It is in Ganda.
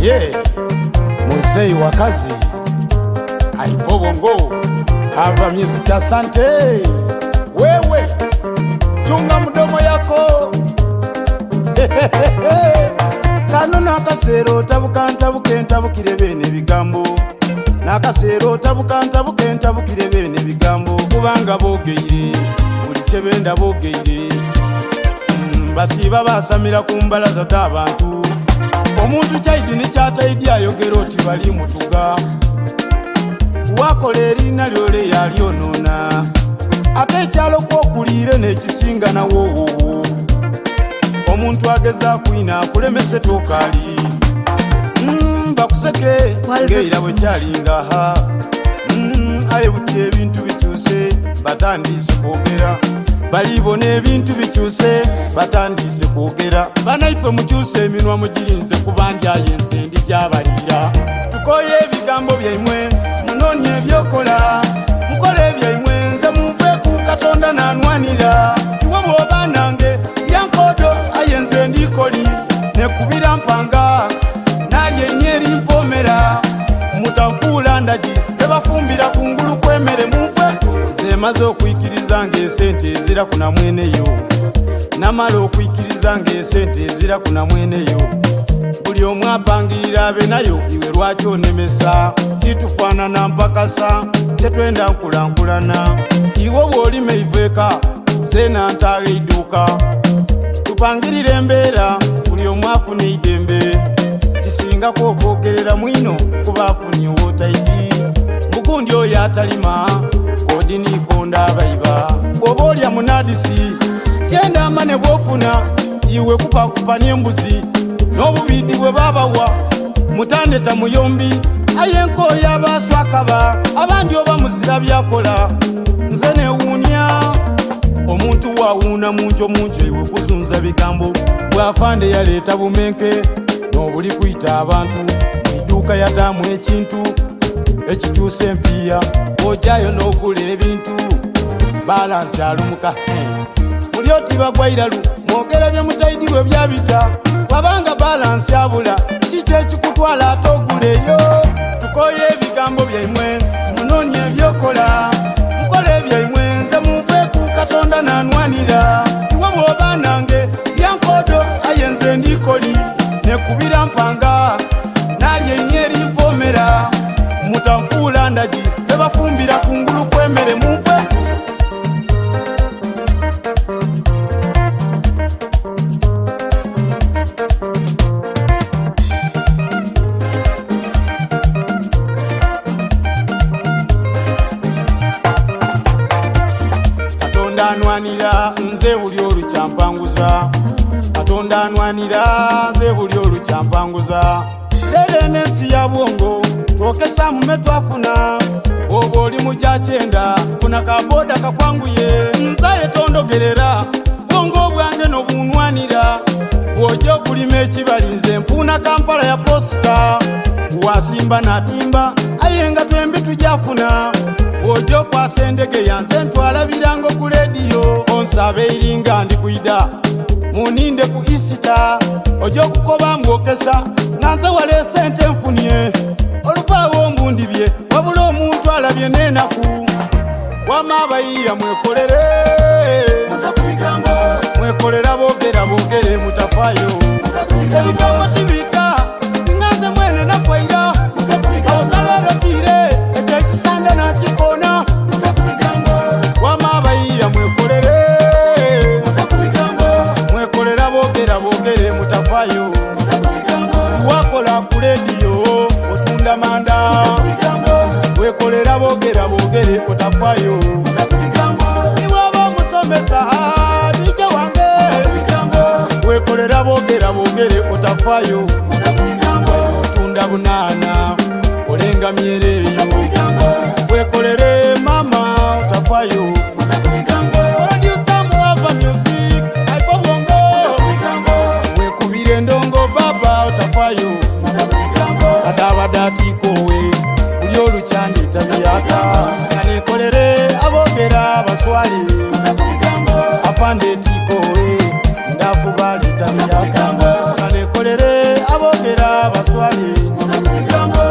Yeah, Muzei wa kazi Aipo Bongo Hava music. Asante wewe, chunga mdomo yako. Kanono akasero tabuka ntabuke ntabukire bene bigambo, nakasero tabuka ntabuke ntabukire bene bigambo, kubanga bogeire buli kyebenda bogeire. Basiba basamira kumbalaza z'abantu, omuntu kyaidi ne kyataidi ayogera oti bali mutuga, wakola erina lyole yalyonona, ate ekyalo kwokulire nekisinga nawowowo. Omuntu ageza kwina akulemese tokali, bakuseke ngeira bwe kyalinga ha. Aye buti ebintu bikyuse batandise kwogera, balibona ebintu bikyuse batandise kwogera. Banaife mukyuse eminwa mugirinze kubanja yenze ndi gyabalira. Tukoye ebigambo byaimwe munonye ebyokola, mukole ebyaimwe nze muve ku Katonda nanwanira. Iwe bwoba nange yankodo ayenze ndikoli, nekubira mpanga nalye enyeri mpomera, mutanfuula ndagi ebafumbira kungulu kwemere muve. Nze maze okwikiriza ng'esente ezira kuna mweneyo, namala okwikiriza ng'esente ezira kuna mweneyo. Buli omu apangirira abe nayo, iwe lwaki onemesa? Kitufaanana mpakasa kyetwenda nkulankulana. Iwe bw'olima iveka zena ntaaga idduuka, tupangirire embeera buli omu afune idembe. Kisingako okwogerera mwino kuba afunye owotaidi, mugundi oyo atalima kodi nikonda abayiba. Bw'oba olya munadisi syenda amane bwofuna, iwe kupakupa n'embuzi n'obubidi bwe babawa mutandeta muyombi. Ayenkoyo abaswakaba abandi oba muzira byakola, nze newuunya omuntu wawuuna munco munco, iwe kuzunza bigambo. Bwafande yaleeta bumenke n'obuli kuyita abantu, mwidduuka yataamu ekintu ekikyusa empiya, ojayo n'ogula ebintu balansi alumuka. Muli oti bagwairalu mwogera bye mutaidi bwe byabita, wabanga balansi abula kiki ekikutwala ate oguleyo. Tukoye ebigambo byaimwe munonye ebyokola, mukole ebyaimwe nze muve ku Katonda nanwanira. Iwe bwoba nange yankodo ayenze ndikoli, nekubira mpanga nalye enyeri mpomera, mutanfuula ndagi ebafumbira kungulu kwemere muve. Katonda anwanira nze buli olukyampanguza, Katonda anwanira nze buli olukyampanguza. Lere n'ensi ya bwongo twokesa mume twafuna, oba oli mu gyakyenda funa kaboda kakwanguye. Nzaye tondogerera bwongo bwange n'obunwanira, bw'ojja okulima ekibali nze mpuuna Kampala ya posita. Wasimba natimba aye nga twembi tujafuna, bw'ojja okwasa endege yanze ntwalabiranga ku lediyo. Onsaba eringa ndi kuida muninde ku isita, ojja okukoba mbwokesa nanze wale sente nfunye. Oluvaawo mbundibye wabula omuntu alabye n'enaku, wama abayiya mwekolere mwekolera boogera boogere mutafaayo. Ebigambo tibita singa nze mwene nafaira, awozalolotire ekyo ekisanda nakikoona. Wama abayiya mwekolere mwekolera boogera boogere mutafaayo. Wakola ku lediyo otunda manda, wekolera boogera boogere otafaayo. Niwaba omusomesa dije wange, wekolera boogera boogere otafaayo. Otunda bunaana olenga myereyo, wekolere mama otafaayo. Producer Muwava Music Aipo Bongo, wekubire ndongo baba otafaayo. Kadabadatikowe buli olukyandita byaka, kanekolere aboogera abaswale. Afande tikowe ndafuba leta myaka, kanekolere aboogera baswale muve ku bigambo